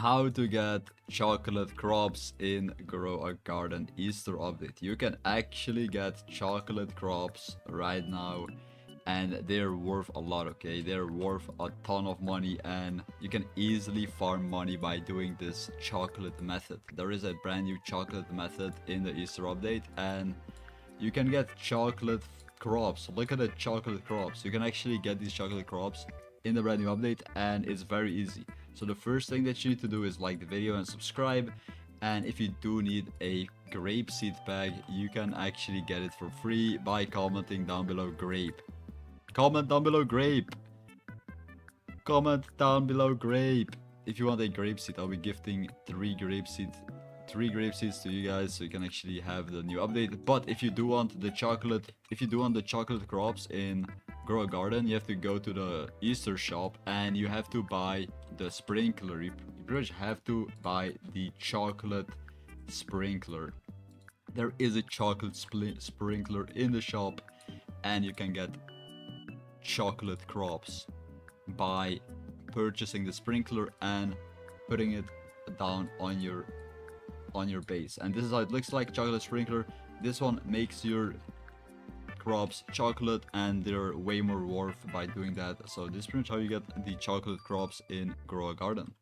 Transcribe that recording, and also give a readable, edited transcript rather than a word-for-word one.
how to get chocolate crops in Grow a Garden Easter update. You can actually get chocolate crops right now and they're worth a lot, okay? They're worth a ton of money and you can easily farm money by doing this chocolate method. There is a brand new chocolate method in the Easter update and you can get chocolate crops. Look at the chocolate crops. You can actually get these chocolate crops in the brand new update and it's very easy. So the first thing that you need to do is like the video and subscribe. And if you do need a grape seed bag, you can actually get it for free by commenting down below grape. Comment down below grape. Comment down below grape. If you want a grape seed, I'll be gifting three grape seeds to you guys so you can actually have the new update. But if you do want the chocolate crops in Grow a Garden, you have to go to the Easter shop and you have to buy the sprinkler. You pretty much have to buy the chocolate sprinkler. There is a chocolate sprinkler in the shop and you can get chocolate crops by purchasing the sprinkler and putting it down on your base. And this is how it looks like, chocolate sprinkler. This one makes your crops chocolate and they're way more worth by doing that. So this is pretty much how you get the chocolate crops in Grow a Garden.